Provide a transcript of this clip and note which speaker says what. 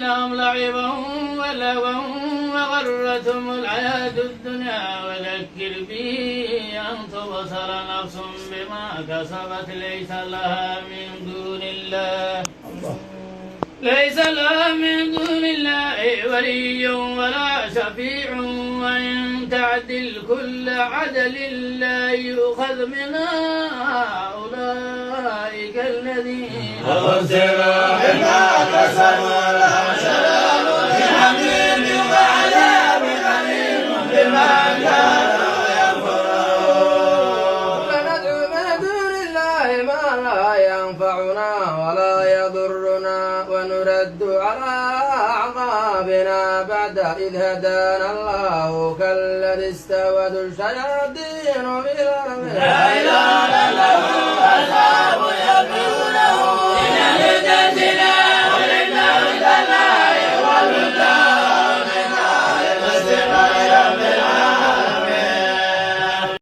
Speaker 1: زينهم لعبا ولهوا وغرتهم الحياة الدنيا وذكر به أن تبصر نفس بما كسبت ليس لها من دون الله ولي ولا شفيع وإن تعدل كل عدل لا يؤخذ منها أولئك الذين
Speaker 2: خسروا بما كسبوا لهم شراب بحميم وعذاب أليم بما كانوا يكفرون.
Speaker 3: فندعو من دون الله ما لا ينفعنا ولا يضرنا ونرد على أعقابنا بعد إذ هدانا الله كالذي استهوته الشياطين في الأرض
Speaker 2: لا إله إلا هو أصحاب